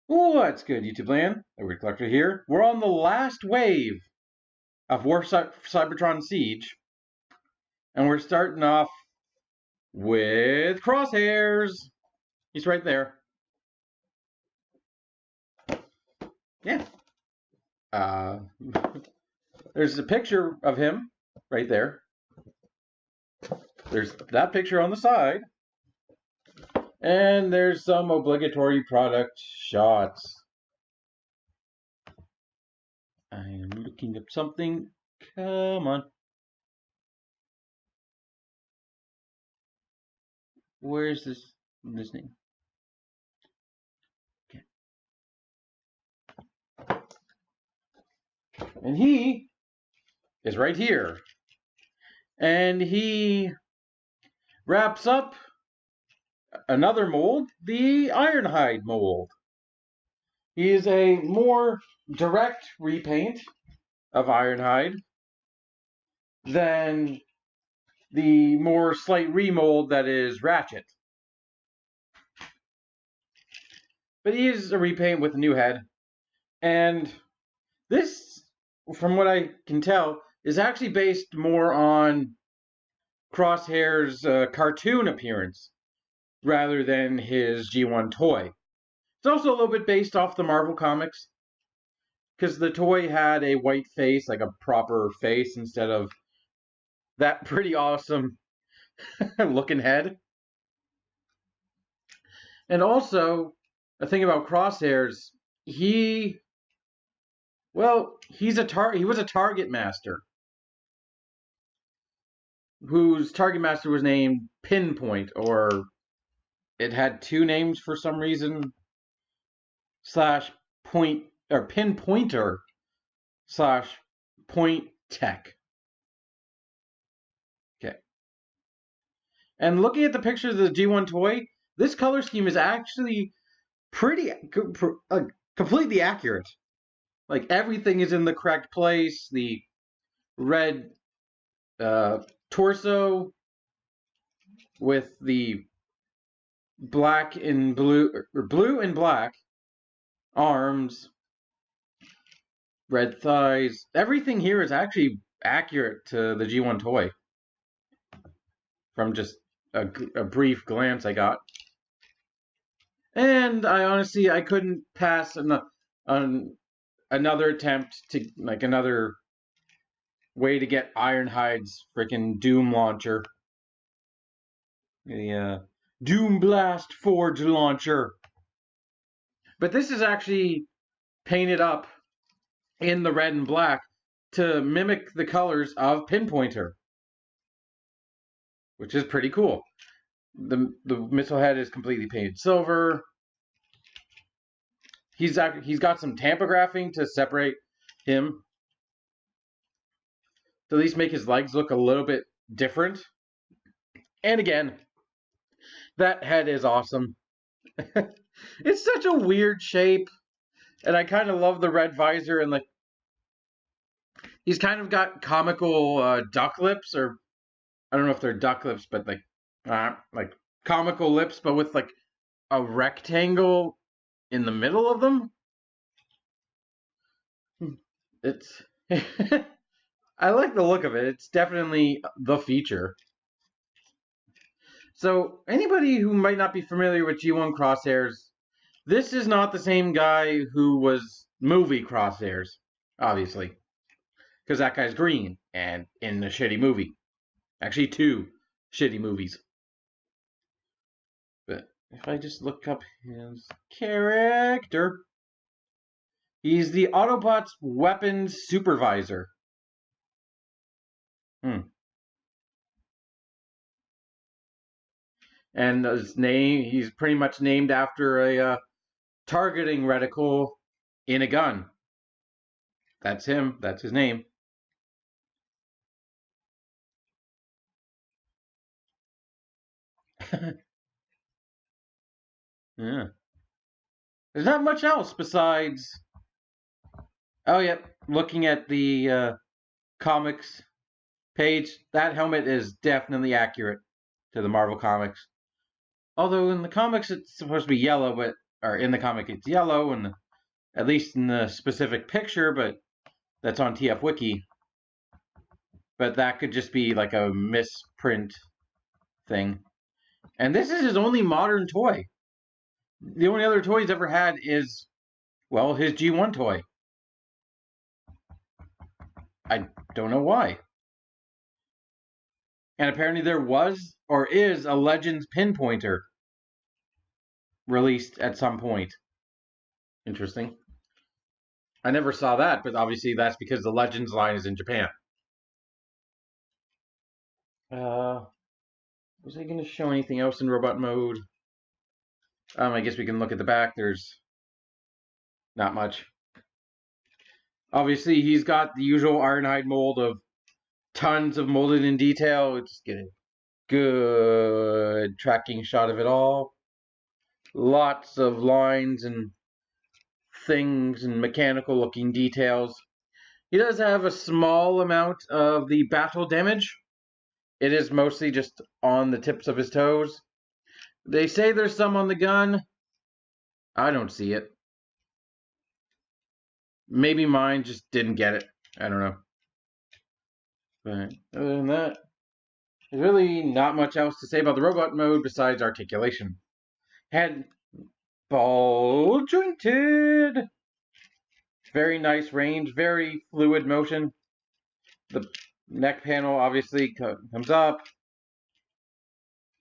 What's good, YouTube land? Edward Collector here. We're on the last wave of War Cybertron Siege, and we're starting off with Crosshairs. He's right there. Yeah. There's a picture of him right there. There's that picture on the side. And there's some obligatory product shots. I am looking up something. Come on. Where's this name? Okay. And he is right here. And he wraps up another mold, the Ironhide mold. He is a more direct repaint of Ironhide than the more slight remold that is Ratchet. But he is a repaint with a new head. And this, from what I can tell, is actually based more on Crosshair's cartoon appearance rather than his G1 toy. It's also a little bit based off the Marvel comics, because the toy had a white face, like a proper face, instead of that pretty awesome looking head. And also, a thing about Crosshairs, he was a target master, whose target master was named Pinpoint, or it had two names for some reason, /point, or Pinpointer /Point Tech. Okay. And looking at the pictures of the G1 toy, this color scheme is actually completely accurate. Like, everything is in the correct place. The red torso with the black and blue, or blue and black arms, red thighs. Everything here is actually accurate to the G1 toy from just a brief glance I got. And I couldn't pass another attempt to, like, another way to get Ironhide's freaking Doom launcher. The Doom Blast Forge launcher. But this is actually painted up in the red and black to mimic the colors of Pinpointer, which is pretty cool. The missile head is completely painted silver. He's got some tampography to separate him, to at least make his legs look a little bit different. And again, that head is awesome. It's such a weird shape, and I kind of love the red visor, and like, he's kind of got comical duck lips, or I don't know if they're duck lips, but like comical lips, but with like a rectangle in the middle of them. It's I like the look of it. It's definitely the feature. So anybody who might not be familiar with G1 Crosshairs, this is not the same guy who was movie Crosshairs, obviously, because that guy's green and in a shitty movie. Actually, two shitty movies. But if I just look up his character, he's the Autobots weapons supervisor. And his name, he's pretty much named after a targeting reticle in a gun. That's him. That's his name. Yeah. There's not much else besides... Oh, yep. Looking at the comics page, that helmet is definitely accurate to the Marvel comics. Although in the comics it's supposed to be yellow, but or in the comic it's yellow, and at least in the specific picture, but that's on TF Wiki. But that could just be like a misprint thing. And this is his only modern toy. The only other toy he's ever had is, well, his G1 toy. I don't know why. And apparently there was or is a Legends pinpointer released at some point. Interesting. I never saw that, but obviously that's because the Legends line is in Japan. Was I going to show anything else in robot mode? I guess we can look at the back. There's not much. Obviously, he's got the usual Ironhide mold of tons of molded in detail. Let's get a good tracking shot of it all. Lots of lines and things and mechanical looking details. He does have a small amount of the battle damage. It is mostly just on the tips of his toes. They say there's some on the gun. I don't see it. Maybe mine just didn't get it. I don't know. But other than that, there's really not much else to say about the robot mode besides articulation. Head ball jointed. Very nice range, very fluid motion. The neck panel obviously comes up.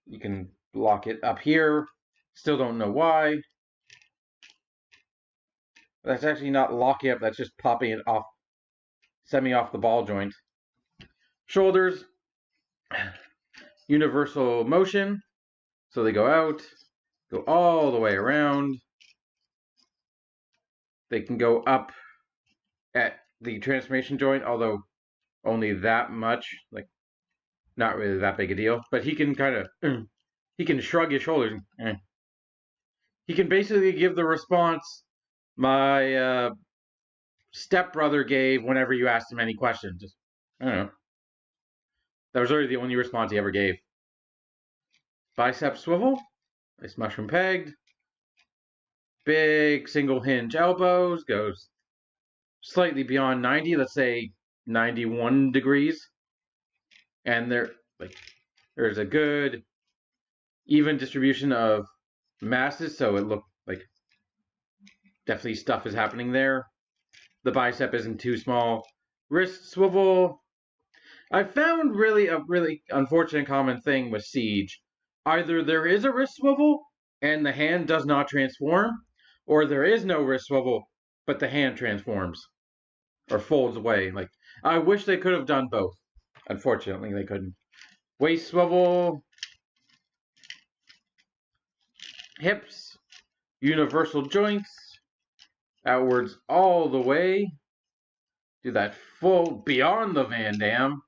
You can lock it up here. Still don't know why. That's actually not locking up, that's just popping it off, semi off the ball joint. Shoulders, universal motion. So they go out, go all the way around. They can go up at the transformation joint, although only that much, like not really that big a deal. But he can kind of, he can shrug his shoulders. He can basically give the response my stepbrother gave whenever you asked him any questions. Just, I don't know. That was really the only response he ever gave. Bicep swivel. Nice mushroom pegged. Big single hinge elbows. Goes slightly beyond 90. Let's say 91 degrees. And there's a good even distribution of masses. So it looked like definitely stuff is happening there. The bicep isn't too small. Wrist swivel. I found really a really unfortunate common thing with Siege. Either there is a wrist swivel and the hand does not transform, or there is no wrist swivel, but the hand transforms or folds away. Like, I wish they could have done both. Unfortunately, they couldn't. Waist swivel. Hips. Universal joints. Outwards all the way. Do that full Beyond the Van Damme.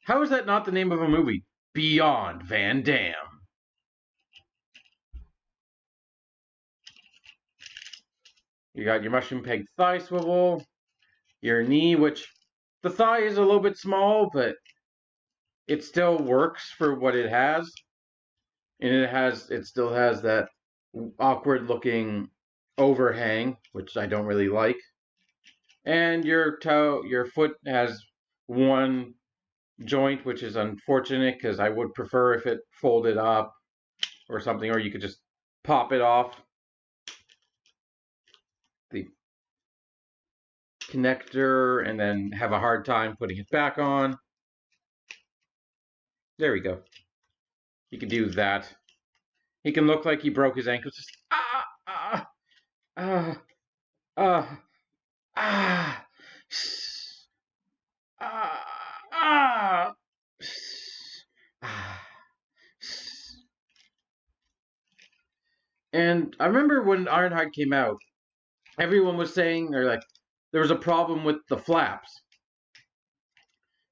How is that not the name of a movie? Beyond Van Damme. You got your mushroom peg thigh swivel. Your knee, which the thigh is a little bit small, but it still works for what it has. And it still has that awkward looking overhang, which I don't really like. And your foot has one joint, which is unfortunate because I would prefer if it folded up or something, or you could just pop it off the connector and then have a hard time putting it back on. There we go. You can do that. He can look like he broke his ankle. Just And I remember when Ironhide came out, everyone was saying there was a problem with the flaps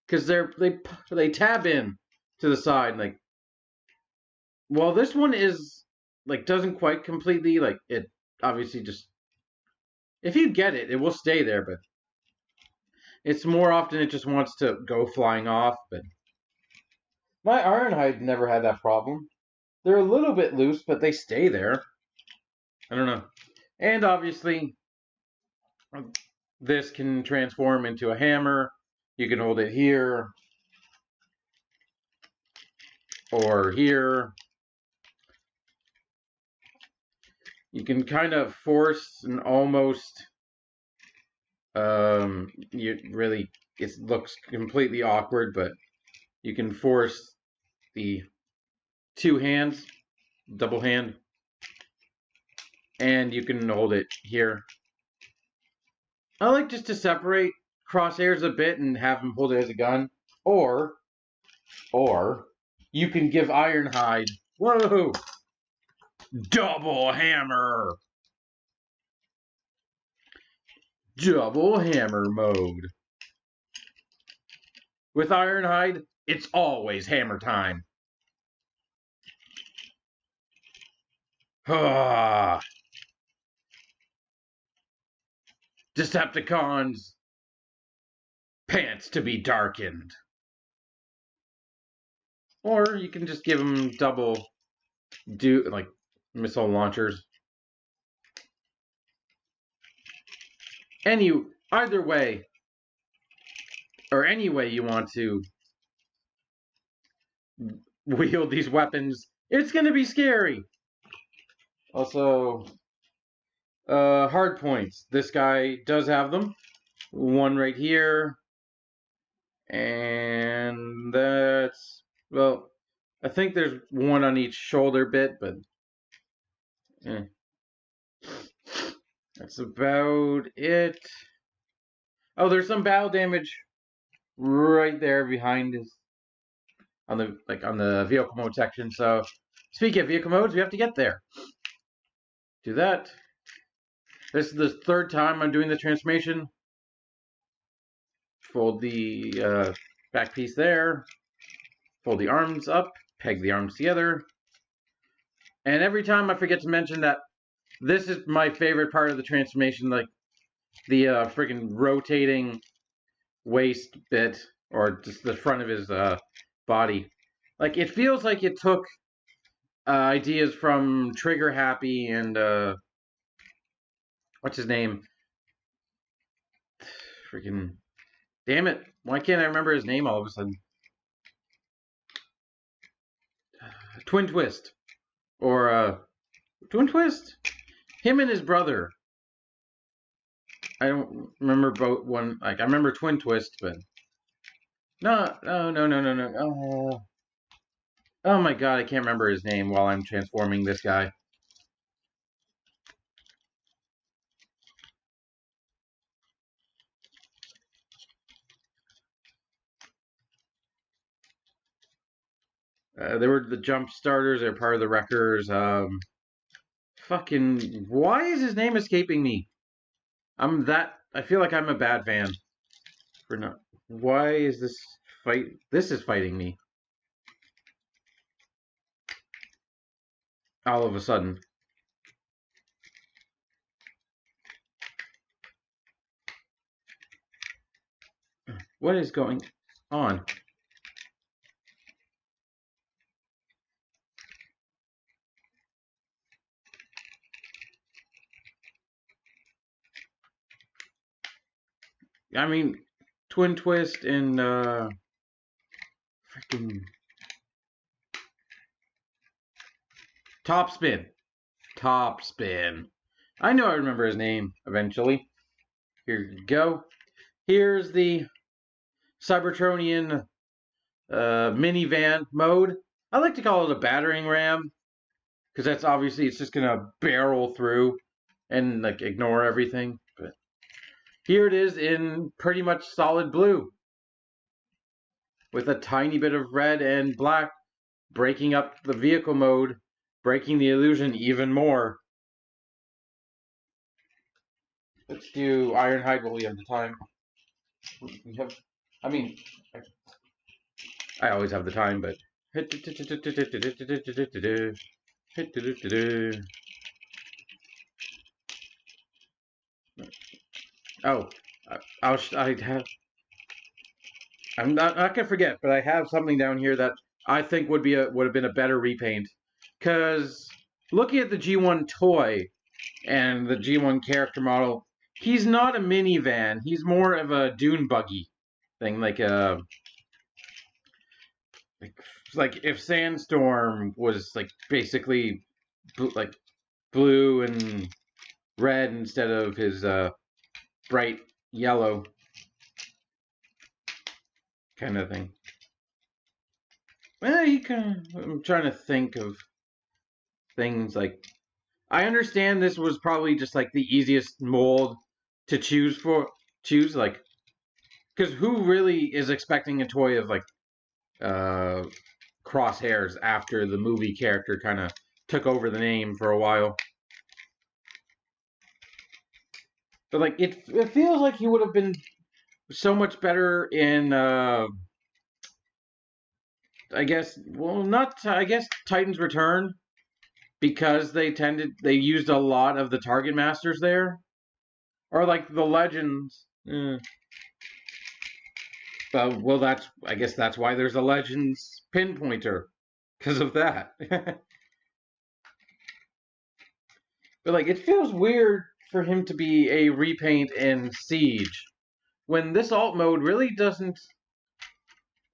because they tab in to the side. Like, well, this one is doesn't quite completely it obviously just if you get it, it will stay there, but it's more often it just wants to go flying off. But my Ironhide never had that problem. They're a little bit loose, but they stay there. I don't know. And obviously, this can transform into a hammer. You can hold it here or here. You can kind of force and almost, it looks completely awkward, but you can force the two hands, double hand, and you can hold it here. I like just to separate Crosshairs a bit and have him hold it as a gun. Or you can give Ironhide, whoa, double hammer. Double hammer mode. With Ironhide, it's always hammer time. Ah. Decepticons, pants to be darkened. Or you can just give them double like missile launchers. Either way, or any way you want to wield these weapons, it's gonna be scary. Also, hard points. This guy does have them. One right here. And that's, well, I think there's one on each shoulder bit, but that's about it. Oh, there's some battle damage right there behind us on the vehicle mode section. So, speaking of vehicle modes, we have to get there. Do that. This is the third time I'm doing the transformation. Fold the back piece there. Fold the arms up. Peg the arms together. And every time I forget to mention that this is my favorite part of the transformation, like the freaking rotating waist bit, or just the front of his body. Like, it feels like it took ideas from Trigger Happy and what's his name? Freaking damn it! Why can't I remember his name all of a sudden? Twin Twist, or Twin Twist. Him and his brother. I don't remember both one. Like, I remember Twin Twist, but no. Oh my god, I can't remember his name while I'm transforming this guy. They were the jump starters. They're part of the wreckers. Fucking, why is his name escaping me? I feel like I'm a bad fan. Why is this fight? This is fighting me. All of a sudden. What is going on? I mean, Twin Twist and freaking Top Spin. Top Spin. I know I remember his name eventually. Here you go. Here's the Cybertronian minivan mode. I like to call it a battering ram, because that's obviously, it's just gonna barrel through and like ignore everything. But here it is in pretty much solid blue, with a tiny bit of red and black, breaking up the vehicle mode, breaking the illusion even more. Let's do Ironhide while we have the time. I always have the time, but oh, I'm not gonna forget, but I have something down here that I think would have been a better repaint. Because looking at the G1 toy, and the G1 character model, he's not a minivan. He's more of a dune buggy thing, like if Sandstorm was like basically like blue and red instead of his bright yellow kind of thing. Well, I'm trying to think of things like. I understand this was probably just like the easiest mold to choose, like, because who really is expecting a toy of like uh Crosshairs after the movie character kind of took over the name for a while? But like it feels like he would have been so much better in I guess, well, not I guess Titan's Return, because they used a lot of the Target Masters there, or like the Legends. Well, I guess that's why there's a Legends pinpointer, because of that. But like it feels weird for him to be a repaint in Siege when this alt mode really doesn't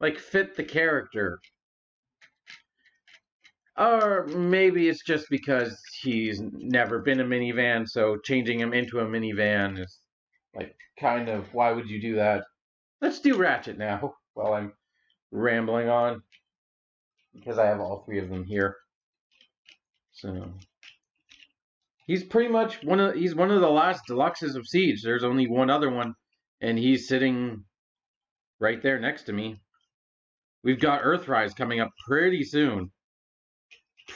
like fit the character. Or maybe it's just because he's never been a minivan, so changing him into a minivan is like kind of, why would you do that? Let's do Ratchet now while I'm rambling on, because I have all three of them here. So he's pretty much one of the last deluxes of Siege. There's only one other one, and he's sitting right there next to me. We've got Earthrise coming up pretty soon.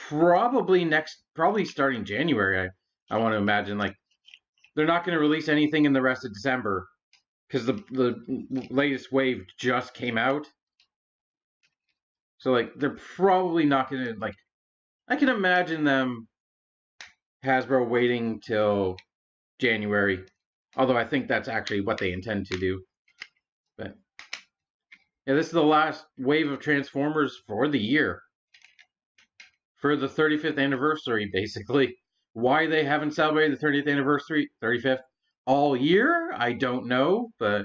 Probably starting January. I want to imagine, like, they're not going to release anything in the rest of December because the latest wave just came out. So like they're probably not going to, like, I can imagine them, Hasbro, waiting till January. Although I think that's actually what they intend to do. But yeah, this is the last wave of Transformers for the year. For the 35th anniversary, basically. Why they haven't celebrated the 30th anniversary, 35th, all year, I don't know. But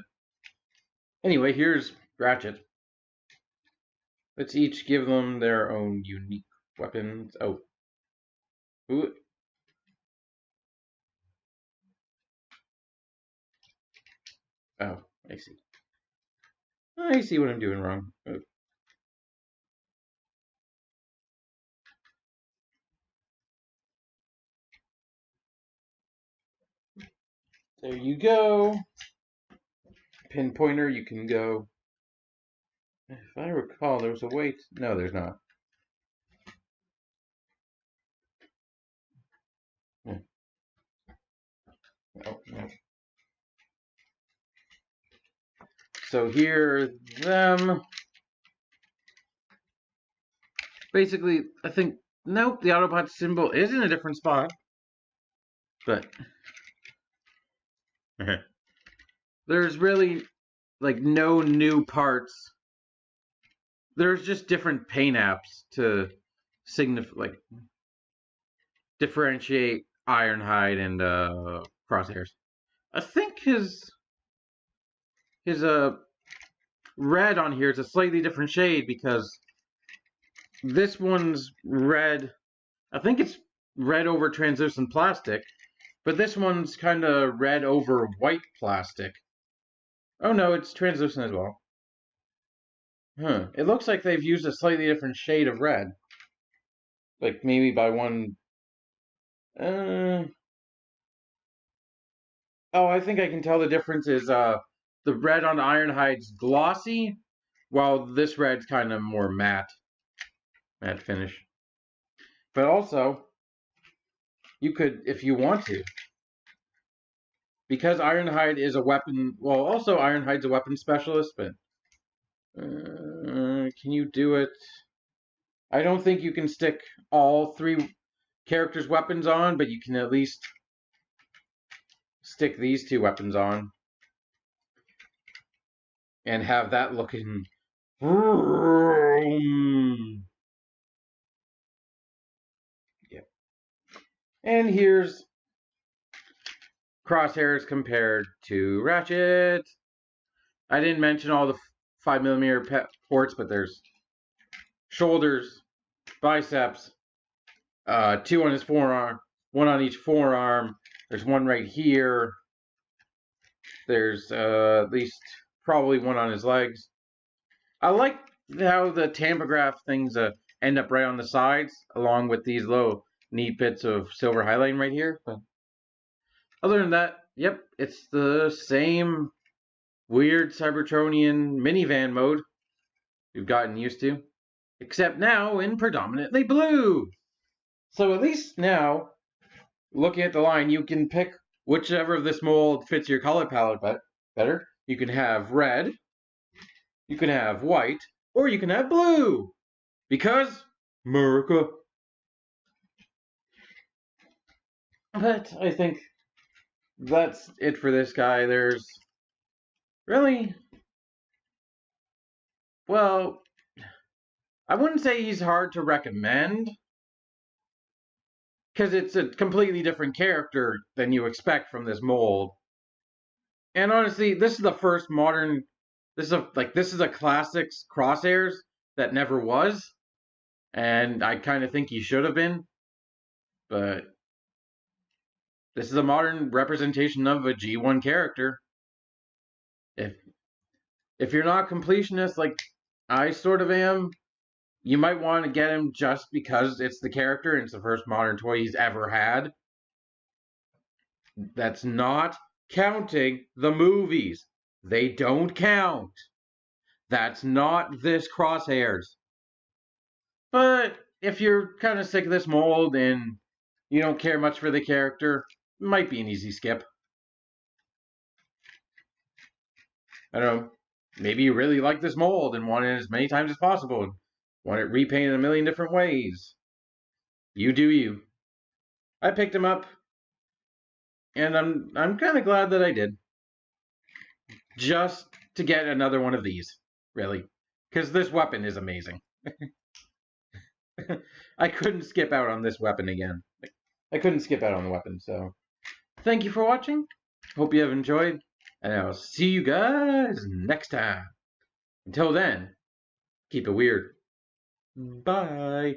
anyway, here's Ratchet. Let's each give them their own unique weapons. Oh. Ooh. Oh, I see. I see what I'm doing wrong. Oh. There you go. Pinpointer, you can go. If I recall, there was a way. No, there's not. Oh, no. So here, them. Basically, I think, nope, the Autobot symbol is in a different spot. But there's really, like, no new parts. There's just different paint apps to like, differentiate Ironhide and Crosshairs. I think his red on here is a slightly different shade, because this one's red. I think it's red over translucent plastic, but this one's kind of red over white plastic. Oh no, it's translucent as well. Huh. It looks like they've used a slightly different shade of red. Like maybe by one. Oh, I think I can tell the difference is the red on Ironhide's glossy, while this red's kind of more matte finish. But also, you could, if you want to, because Ironhide is a weapon. Well, also Ironhide's a weapon specialist, but can you do it? I don't think you can stick all three characters' weapons on, but you can at least stick these two weapons on and have that looking. Yep. And here's Crosshairs compared to Ratchet. I didn't mention all the 5mm ports, but there's shoulders, biceps, 2 on his forearm, 1 on each forearm. There's 1 right here. There's at least probably 1 on his legs. I like how the tampograph things end up right on the sides, along with these little neat bits of silver highlighting right here. But other than that, yep, it's the same weird Cybertronian minivan mode we've gotten used to, except now in predominantly blue. So at least now, looking at the line, you can pick whichever of this mold fits your color palette better. You can have red, you can have white, or you can have blue. Because America. But I think that's it for this guy. There's really, well, I wouldn't say he's hard to recommend, because it's a completely different character than you expect from this mold. And honestly, this is the first modern, this is a classics Crosshairs that never was, and I kind of think he should have been, but this is a modern representation of a G1 character. If you're not completionist like I sort of am, you might want to get him just because it's the character and it's the first modern toy he's ever had. That's not counting the movies. They don't count. That's not this Crosshairs. But if you're kind of sick of this mold and you don't care much for the character, it might be an easy skip. I don't know. Maybe you really like this mold and want it as many times as possible. Want it repainted a million different ways. You do you. I picked him up, and I'm kind of glad that I did. Just to get another one of these, really. Because this weapon is amazing. I couldn't skip out on this weapon again. I couldn't skip out on the weapon, so thank you for watching. Hope you have enjoyed, and I'll see you guys next time. Until then, keep it weird. Bye.